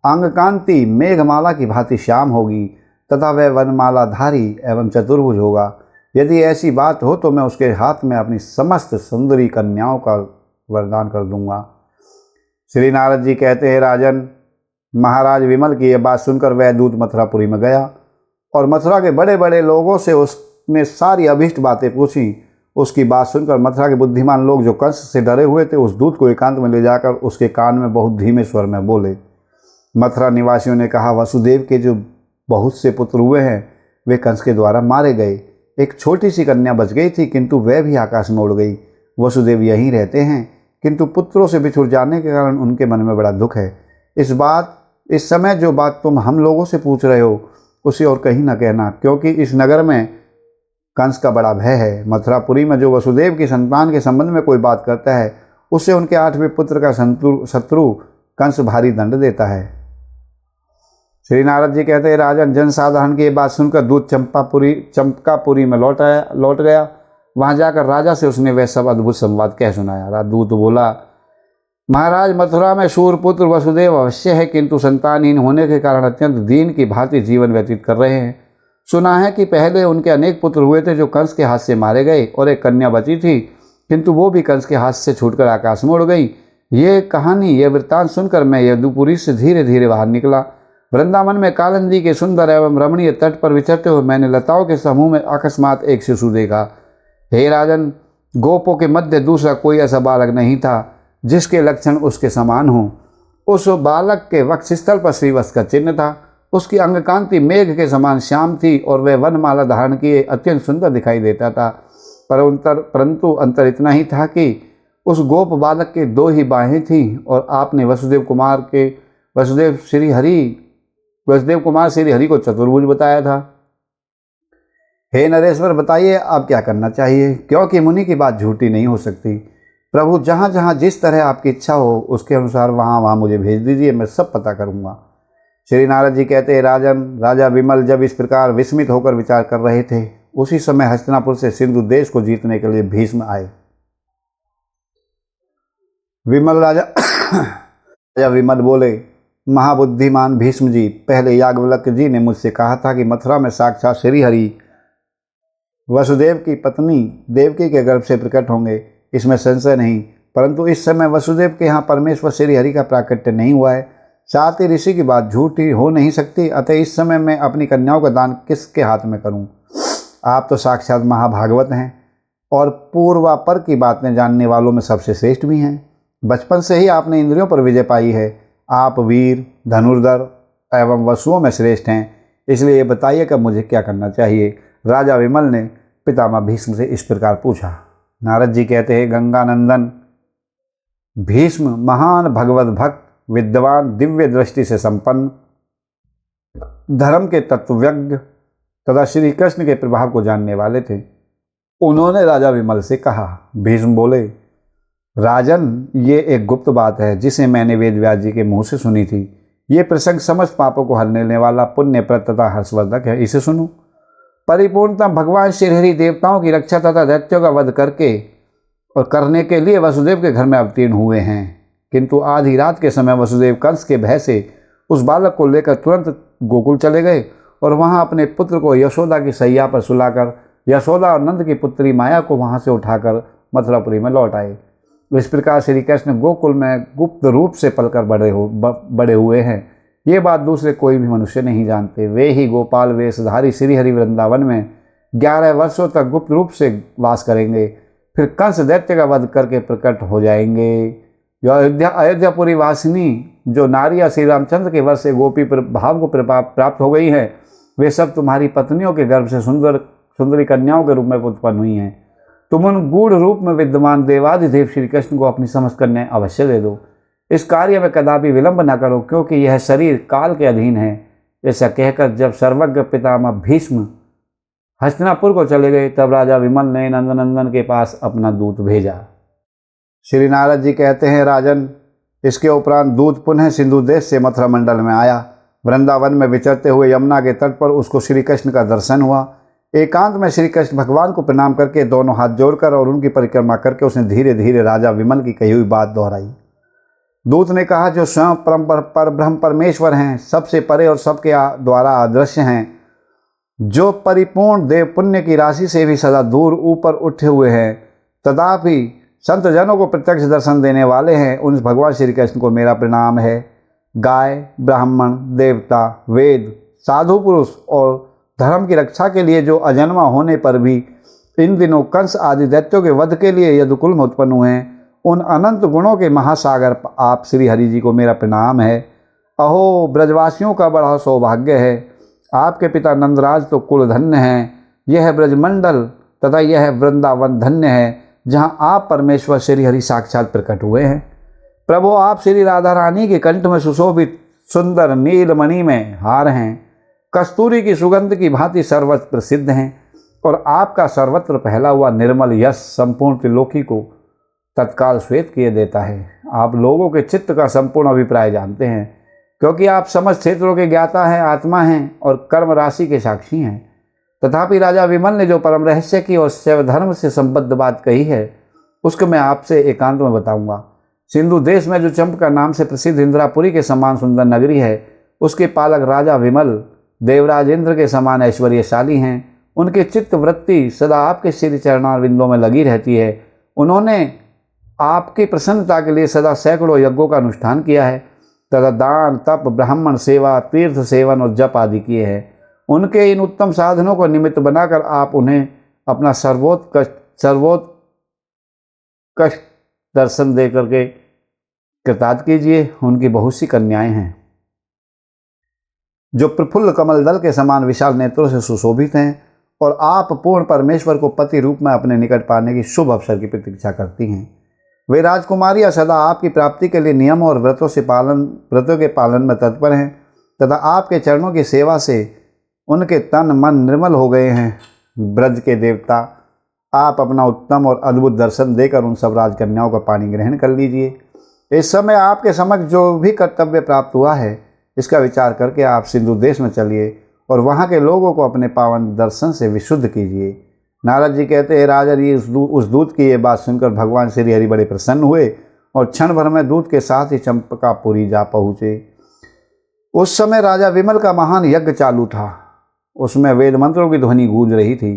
अंग कांति मेघमाला की भांति श्याम होगी तथा वह वनमालाधारी एवं चतुर्भुज होगा। यदि ऐसी बात हो तो मैं उसके हाथ में अपनी समस्त सुंदरी कन्याओं का वरदान कर दूंगा। श्री नारद जी कहते हैं, राजन, महाराज विमल की यह बात सुनकर वह दूत मथुरापुरी में गया और मथुरा के बड़े बड़े लोगों से उसने सारी अभीष्ट बातें पूछी। उसकी बात सुनकर मथुरा के बुद्धिमान लोग जो कंस से डरे हुए थे, उस दूत को एकांत में ले जाकर उसके कान में बहुत धीमे स्वर में बोले। मथुरा निवासियों ने कहा, वसुदेव के जो बहुत से पुत्र हुए हैं वे कंस के द्वारा मारे गए। एक छोटी सी कन्या बच गई थी, किंतु वह भी आकाश में उड़ गई। वसुदेव यहीं रहते हैं, किंतु पुत्रों से बिछुड़ जाने के कारण उनके मन में बड़ा दुख है। इस समय जो बात तुम हम लोगों से पूछ रहे हो उसे और कहीं न कहना, क्योंकि इस नगर में कंस का बड़ा भय है। मथुरापुरी में जो वसुदेव की संतान के संबंध में कोई बात करता है, उससे उनके 8वें पुत्र का शत्रु कंस भारी दंड देता है। श्री नारद जी कहते हैं, राजन, जनसाधारण की ये बात सुनकर दूत चंपकापुरी में लौट गया। वहाँ जाकर राजा से उसने वह सब अद्भुत संवाद कह सुनाया। राजदूत बोला, महाराज, मथुरा में सूर्यपुत्र वसुदेव अवश्य है, किंतु संतानहीन होने के कारण अत्यंत दीन की भांति जीवन व्यतीत कर रहे हैं। सुना है कि पहले उनके अनेक पुत्र हुए थे जो कंस के हाथ से मारे गए, और एक कन्या बची थी, किंतु वो भी कंस के हाथ से छूटकर आकाश में उड़ गई। ये कहानी, यह वृत्तांत सुनकर मैं यदुपुरी से धीरे धीरे बाहर निकला। वृंदावन में कालिंदी के सुंदर एवं रमणीय तट पर विचरते हुए मैंने लताओं के समूह में अकस्मात एक शिशु देखा। हे राजन, गोपों के मध्य दूसरा कोई ऐसा बालक नहीं था जिसके लक्षण उसके समान हों। उस बालक के वक्षस्थल पर श्रीवत्स का चिन्ह था। उसकी अंगकांति मेघ के समान श्याम थी और वह वनमाला धारण किए अत्यंत सुंदर दिखाई देता था। परंतु अंतर इतना ही था कि उस गोप बालक के 2 ही बाहें थीं, और आपने वसुदेव कुमार श्री हरि को चतुर्भुज बताया था। हे नरेश्वर, बताइए आप क्या करना चाहिए, क्योंकि मुनि की बात झूठी नहीं हो सकती। प्रभु, जहाँ जहाँ जिस तरह आपकी इच्छा हो उसके अनुसार वहाँ मुझे भेज दीजिए, मैं सब पता करूँगा। श्री नारद जी कहते हैं, राजन, राजा विमल जब इस प्रकार विस्मित होकर विचार कर रहे थे, उसी समय हस्तिनापुर से सिंधु देश को जीतने के लिए भीष्म आए। राजा विमल बोले, महाबुद्धिमान भीष्म जी, पहले याज्ञवल्क्य जी ने मुझसे कहा था कि मथुरा में साक्षात श्री हरि वसुदेव की पत्नी देवकी के गर्भ से प्रकट होंगे, इसमें संशय नहीं। परंतु इस समय वसुदेव के यहाँ परमेश्वर श्री हरि का प्राकट्य नहीं हुआ है। साथ ही ऋषि की बात झूठी हो नहीं सकती, अतः इस समय मैं अपनी कन्याओं का दान किसके हाथ में करूं? आप तो साक्षात महाभागवत हैं और पूर्वापर की बातें जानने वालों में सबसे श्रेष्ठ भी हैं। बचपन से ही आपने इंद्रियों पर विजय पाई है। आप वीर, धनुर्धर एवं वसुओं में श्रेष्ठ हैं, इसलिए ये बताइए कि मुझे क्या करना चाहिए? राजा विमल ने पितामह भीष्म से इस प्रकार पूछा। नारद जी कहते हैं, गंगानंदन भीष्म महान भगवत भक्त, विद्वान, दिव्य दृष्टि से संपन्न, धर्म के तत्वज्ञ तथा श्री कृष्ण के प्रभाव को जानने वाले थे। उन्होंने राजा विमल से कहा। भीष्म बोले, राजन, ये एक गुप्त बात है जिसे मैंने वेदव्यास जी के मुंह से सुनी थी। ये प्रसंग समस्त पापों को हर लेने वाला, पुण्यप्रद तथा हर्षवर्धक है, इसे सुनो। परिपूर्णतः भगवान श्रीहरि देवताओं की रक्षा तथा दैत्यों का वध करने के लिए वसुदेव के घर में अवतीर्ण हुए हैं, किंतु आधी रात के समय वसुदेव कंस के भय से उस बालक को लेकर तुरंत गोकुल चले गए और वहां अपने पुत्र को यशोदा की सैया पर सुलाकर यशोदा और नंद की पुत्री माया को वहां से उठाकर मथुरापुरी में लौट आए। इस प्रकार श्री कृष्ण गोकुल में गुप्त रूप से पलकर बड़े हुए हैं। ये बात दूसरे कोई भी मनुष्य नहीं जानते। वे ही गोपाल वेशधारी श्री हरि वृंदावन में 11 वर्षों तक गुप्त रूप से वास करेंगे, फिर कंस दैत्य का वध करके प्रकट हो जाएंगे। अयोध्यापुरी वासिनी जो नारियां श्री रामचंद्र के वश से गोपी भाव को प्राप्त हो गई हैं, वे सब तुम्हारी पत्नियों के गर्भ से सुंदरी कन्याओं के रूप में उत्पन्न हुई हैं। तुम उन गूढ़ रूप में विद्यमान देवाधिदेव श्री कृष्ण को अपनी समस्त कन्याएं अवश्य दे दो। इस कार्य में कदापि विलंब न करो, क्योंकि यह शरीर काल के अधीन है। ऐसा कहकर जब सर्वज्ञ पितामह भीष्म हस्तिनापुर को चले गए, तब राजा विमल ने नंदनंदन के पास अपना दूत भेजा। श्री नारद जी कहते हैं, राजन, इसके उपरांत दूत पुनः सिंधु देश से मथुरा मंडल में आया। वृंदावन में विचरते हुए यमुना के तट पर उसको श्री कृष्ण का दर्शन हुआ। एकांत में श्री कृष्ण भगवान को प्रणाम करके दोनों हाथ जोड़कर और उनकी परिक्रमा करके उसने धीरे धीरे राजा विमल की कही हुई बात दोहराई। दूत ने कहा, जो स्वयं पर ब्रह्म परमेश्वर हैं, सबसे परे और सबके द्वारा अदृश्य हैं, जो परिपूर्ण देव पुण्य की राशि से भी सदा दूर ऊपर उठे हुए हैं, तथापि संत जनों को प्रत्यक्ष दर्शन देने वाले हैं, उन भगवान श्री कृष्ण को मेरा प्रणाम है। गाय, ब्राह्मण, देवता, वेद, साधु पुरुष और धर्म की रक्षा के लिए जो अजन्मा होने पर भी इन दिनों कंस आदि दैत्यों के वध के लिए यदुकुल में उत्पन्न हुए हैं, उन अनंत गुणों के महासागर आप श्री हरि जी को मेरा प्रणाम है। अहो, ब्रजवासियों का बड़ा सौभाग्य है। आपके पिता नंदराज तो कुल धन्य हैं। यह ब्रजमंडल तथा यह वृंदावन धन्य है, जहाँ आप परमेश्वर श्री हरि साक्षात प्रकट हुए हैं। प्रभु, आप श्री राधा रानी के कंठ में सुशोभित सुंदर नीलमणि में हार हैं, कस्तूरी की सुगंध की भांति सर्वत्र प्रसिद्ध हैं, और आपका सर्वत्र फैला हुआ निर्मल यश संपूर्ण त्रिलोकी को तत्काल श्वेत किए देता है। आप लोगों के चित्त का संपूर्ण अभिप्राय जानते हैं, क्योंकि आप समस्त क्षेत्रों के ज्ञाता हैं, आत्मा हैं और कर्म राशि के साक्षी हैं, तथापि राजा विमल ने जो परम रहस्य की और शैव धर्म से संबद्ध बात कही है उसको मैं आपसे एकांत में बताऊंगा। सिंधु देश में जो चंपका नाम से प्रसिद्ध इंद्रापुरी के समान सुंदर नगरी है, उसके पालक राजा विमल देवराज इंद्र के समान ऐश्वर्यशाली हैं। उनकी चित्त वृत्ति सदा आपके श्री चरणारविंदों में लगी रहती है। उन्होंने आपकी प्रसन्नता के लिए सदा सैकड़ों यज्ञों का अनुष्ठान किया है तथा दान, तप, ब्राह्मण सेवा, तीर्थ सेवन और जप आदि किए हैं। उनके इन उत्तम साधनों को निमित्त बनाकर आप उन्हें अपना सर्वोत्कृष्ट दर्शन दे करके कृतार्थ कीजिए। उनकी बहुत सी कन्याएं हैं जो प्रफुल्ल कमल दल के समान विशाल नेत्रों से सुशोभित हैं और आप पूर्ण परमेश्वर को पति रूप में अपने निकट पाने की शुभ अवसर की प्रतीक्षा करती हैं। वे राजकुमारियां सदा आपकी प्राप्ति के लिए नियम और व्रतों के पालन में तत्पर हैं तथा आपके चरणों की सेवा से उनके तन मन निर्मल हो गए हैं। ब्रज के देवता, आप अपना उत्तम और अद्भुत दर्शन देकर उन सब राजकन्याओं का पानी ग्रहण कर लीजिए। इस समय आपके समक्ष जो भी कर्तव्य प्राप्त हुआ है इसका विचार करके आप सिंधु देश में चलिए और वहाँ के लोगों को अपने पावन दर्शन से विशुद्ध कीजिए। नारद जी कहते हैं, राजा जी उस दूत की ये बात सुनकर भगवान श्री हरि बड़े प्रसन्न हुए और क्षण भर में दूत के साथ ही चंपकापुरी जा पहुँचे। उस समय राजा विमल का महान यज्ञ चालू था। उसमें वेद मंत्रों की ध्वनि गूंज रही थी।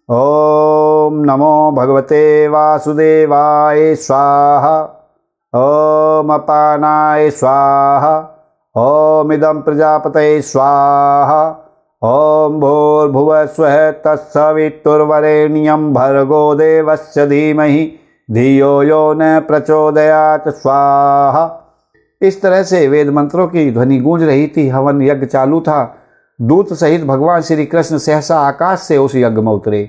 ओम नमो भगवते वासुदेवाय स्वाहा, ओम अपानाय स्वाहा, ओम इदं प्रजापतये स्वाहा, ओम भूर्भुवः स्वः तत्सवितुर्वरेण्यं भर्गो देवस्य धीमहि धियो यो न प्रचोदयात् स्वाहा। इस तरह से वेद मंत्रों की ध्वनि गूंज रही थी। हवन यज्ञ चालू था। दूत सहित भगवान श्री कृष्ण सहसा आकाश से उस यज्ञ में उतरे।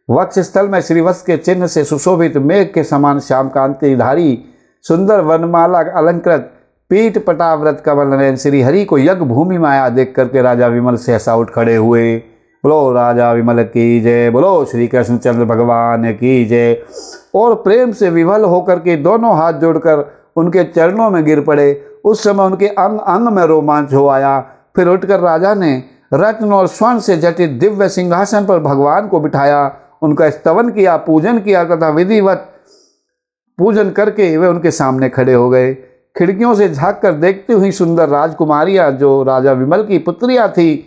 वक्ष स्थल में श्रीवत्स के चिन्ह से सुशोभित मेघ के समान श्याम कांतिधारी सुंदर वनमाला अलंकृत पीठ पटाव्रत कमल नयन श्री हरि को यज्ञ भूमि में आया देख करके राजा विमल सहसा उठ खड़े हुए। बोलो राजा विमल की जय, बोलो श्री कृष्णचंद्र भगवान की जय। और प्रेम से विवल होकर के दोनों हाथ जोड़कर उनके चरणों में गिर पड़े। उस समय उनके अंग अंग में रोमांच हो आया। फिर उठकर राजा ने रत्न और स्वर्ण से जटित दिव्य सिंहासन पर भगवान को बिठाया, उनका स्तवन किया, पूजन किया तथा विधिवत पूजन करके वे उनके सामने खड़े हो गए। खिड़कियों से झांक कर देखती हुई सुंदर राजकुमारियां जो राजा विमल की पुत्रियां थी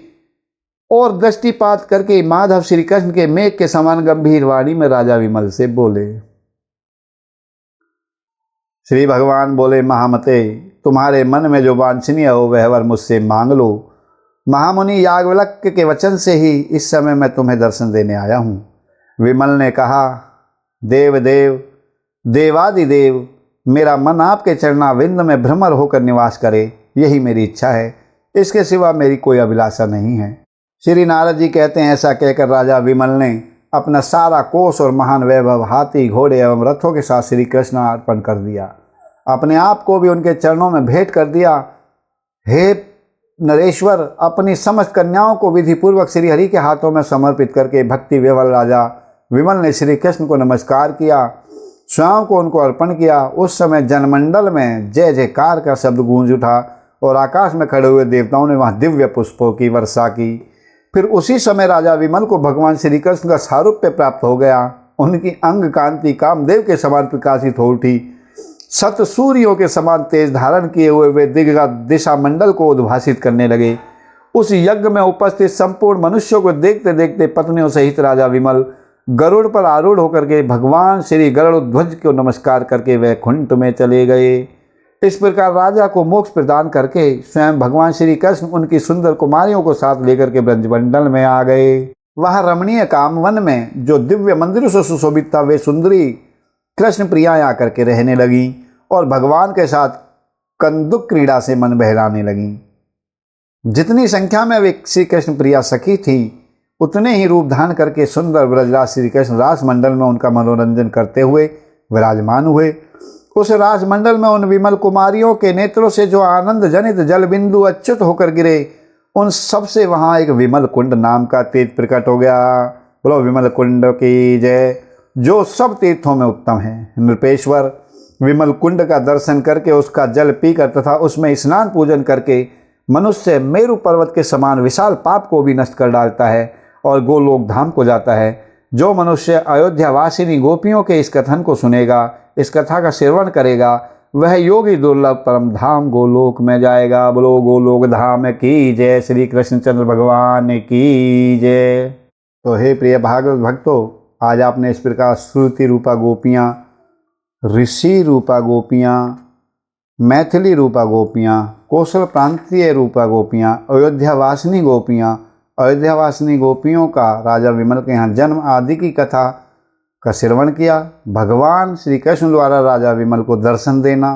और दृष्टिपात करके माधव श्री कृष्ण के मेघ के समान गंभीर वाणी में राजा विमल से बोले। श्री भगवान बोले, महामते, तुम्हारे मन में जो वांछनीय हो वह वर मुझसे मांग लो। महामुनि याज्ञवल्क्य के वचन से ही इस समय मैं तुम्हें दर्शन देने आया हूँ। विमल ने कहा, देवादिदेव, मेरा मन आपके चरणाविंद में भ्रमर होकर निवास करे, यही मेरी इच्छा है। इसके सिवा मेरी कोई अभिलाषा नहीं है। श्री नारद जी कहते हैं, ऐसा कहकर राजा विमल ने अपना सारा कोष और महान वैभव हाथी, घोड़े एवं रथों के साथ श्री कृष्ण अर्पण कर दिया। अपने आप को भी उनके चरणों में भेंट कर दिया। हे नरेश्वर, अपनी समस्त कन्याओं को विधि पूर्वक श्री हरि के हाथों में समर्पित करके भक्ति विवल राजा विमल ने श्री कृष्ण को नमस्कार किया, स्वयं को उनको अर्पण किया। उस समय जनमंडल में जय जयकार का शब्द गूंज उठा और आकाश में खड़े हुए देवताओं ने वहां दिव्य पुष्पों की वर्षा की। फिर उसी समय राजा विमल को भगवान श्री कृष्ण का सारूप्य प्राप्त हो गया। उनकी अंग कांति कामदेव के समान प्रकाशित हो उठी। सत सूर्यों के समान तेज धारण किए हुए वे दिशा मंडल को उद्भासित करने लगे। उस यज्ञ में उपस्थित संपूर्ण मनुष्यों को देखते देखते पत्नियों सहित राजा विमल गरुड़ पर आरूढ़ होकर के भगवान श्री गरुड़ध्वज को नमस्कार करके वैकुंठ में चले गए। इस प्रकार राजा को मोक्ष प्रदान करके स्वयं भगवान श्री कृष्ण उनकी सुंदर कुमारियों को साथ लेकर के ब्रजमंडल में आ गए। वहाँ रमणीय कामवन में जो दिव्य मंदिरों से सुशोभित था, वे सुंदरी कृष्ण प्रियाएं आकर के रहने लगी और भगवान के साथ कंदुक क्रीड़ा से मन बहलाने लगी। जितनी संख्या में वे श्री कृष्ण प्रिया सखी थी, उतने ही रूप धारण करके सुंदर ब्रजराज श्री कृष्ण रासमंडल में उनका मनोरंजन करते हुए विराजमान हुए। उस राजमंडल में उन विमल कुमारियों के नेत्रों से जो आनंद जनित जल बिंदु अच्युत होकर गिरे, उन सब से वहाँ एक विमल कुंड नाम का तीर्थ प्रकट हो गया। बोलो विमल कुंड की जय, जो सब तीर्थों में उत्तम है। नृपेश्वर, विमल कुंड का दर्शन करके उसका जल पीकर तथा उसमें स्नान पूजन करके मनुष्य मेरु पर्वत के समान विशाल पाप को भी नष्ट कर डालता है और गोलोक धाम को जाता है। जो मनुष्य अयोध्या वासिनी गोपियों के इस कथन को सुनेगा, इस कथा का श्रवण करेगा, वह योगी दुर्लभ परम धाम गोलोक में जाएगा। बोलो गोलोक धाम की जय, श्री कृष्णचंद्र भगवान की जय। तो हे प्रिय भागवत भक्तों, आज आपने इस प्रकार श्रुति रूपा गोपियाँ, ऋषि रूपा गोपियाँ, मैथिली रूपा गोपियाँ, कौशल प्रांतीय रूपा गोपियाँ, अयोध्या वासिनी गोपियाँ, अयोध्या वासिनी गोपियों का राजा विमल के यहाँ जन्म आदि की कथा का श्रवण किया। भगवान श्री कृष्ण द्वारा राजा विमल को दर्शन देना,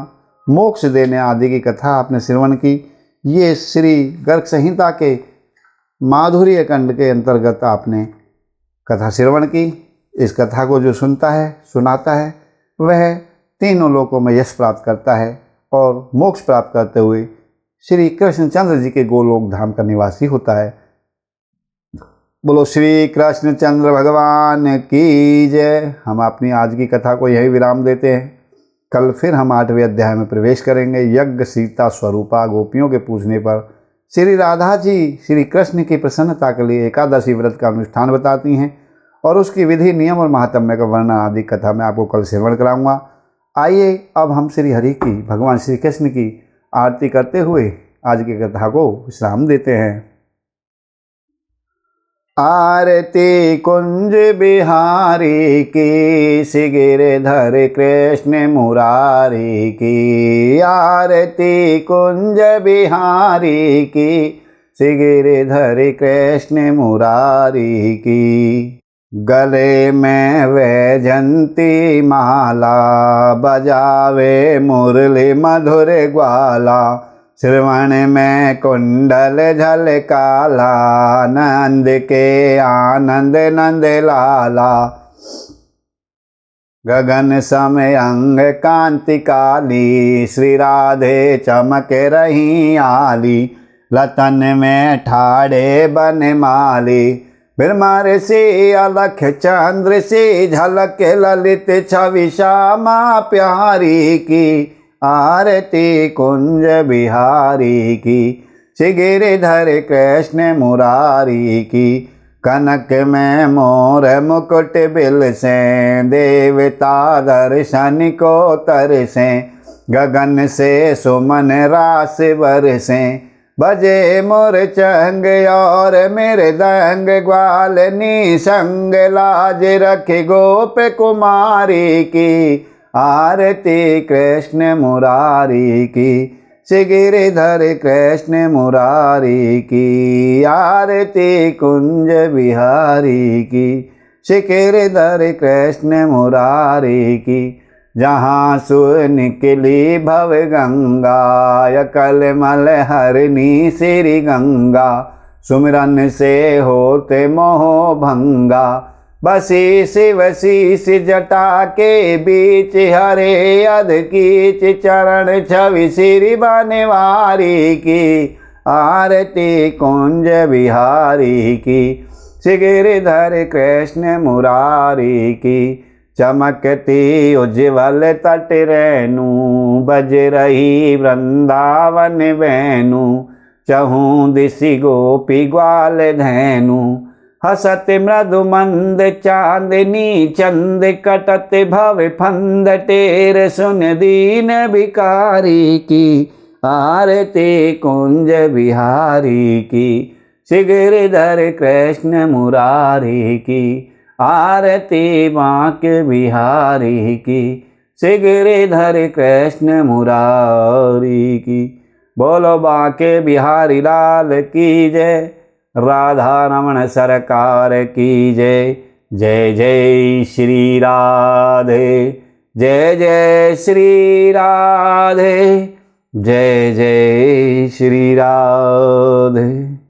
मोक्ष देने आदि की कथा आपने श्रवण की। ये श्री गर्ग संहिता के माधुर्य खंड के अंतर्गत आपने कथा श्रवण की। इस कथा को जो सुनता है, सुनाता है, वह तीनों लोकों में यश प्राप्त करता है और मोक्ष प्राप्त करते हुए श्री कृष्णचंद्र जी के गोलोक धाम का निवासी होता है। बोलो श्री कृष्णचंद्र भगवान की जय। हम अपनी आज की कथा को यही विराम देते हैं। कल फिर हम 8वें अध्याय में प्रवेश करेंगे। यज्ञ सीता स्वरूपा गोपियों के पूछने पर श्री राधा जी श्री कृष्ण की प्रसन्नता के लिए एकादशी व्रत का अनुष्ठान बताती हैं और उसकी विधि, नियम और महात्म्य का वर्णन आदि कथा मैं आपको कल श्रवण कराऊंगा। आइए अब हम श्री हरि की, भगवान श्री कृष्ण की आरती करते हुए आज की कथा को विश्राम देते हैं। आरती कुंज बिहारी की, श्री गिरधर कृष्ण मुरारी की। आरती कुंज बिहारी की, श्री गिरधर कृष्ण मुरारी की। गले में वैजंती माला, बजावे मुरली मधुर ग्वाला। श्रवण में कुंडल झलकाला, नंद के आनंद नंद लाला। गगन समय अंग कांति काली, श्री राधे चमक रही आली। लतन में ठाड़े बन माली, बिरमार से अलख चंद्र से झलक ललित छवि श्यामा प्यारी की। आरती कुंज बिहारी की, श्री गिरधर कृष्ण मुरारी की। कनक में मोर मुकुट बिल से, देवता दर्शन को तरसे। गगन से सुमन रास बरसे, बजे मोर चंग और मेरे दंग। ग्वाल निसंग लाज रखे गोप कुमारी की। आरती कृष्ण मुरारी की, श्री गिरधर कृष्ण मुरारी की। आरती कुंज बिहारी की, श्री गिरधर कृष्ण मुरारी की। जहाँ सुर निकली भव गंगा, यकल मल हरनी श्री गंगा। सुमिरन से होते मोह भंगा, बसी शिव शीश जटा के बीच। हरे अध कीच चरण छवि श्री बनवारी की। आरती कुंज बिहारी की, श्री गिरधर कृष्ण मुरारी की। चमकती उज्ज्वल तट रेणु, बज रही वृंदावन वेणु। चहूँ दिशि गोपी ग्वाल धैनु, हसत मृदु मंद चांदनी चंद। कटत भव फंद टेर सुन दीन भिकारी की। आरती कुंज बिहारी की, श्री गिरधर कृष्ण मुरारी की। आरती बांके बिहारी की, श्री गिरधर कृष्ण मुरारी की। बोलो बांके बिहारी लाल की जय, राधा रमण सरकार की जय। जय जय श्री राधे, जय जय श्री राधे, जय जय श्री राधे।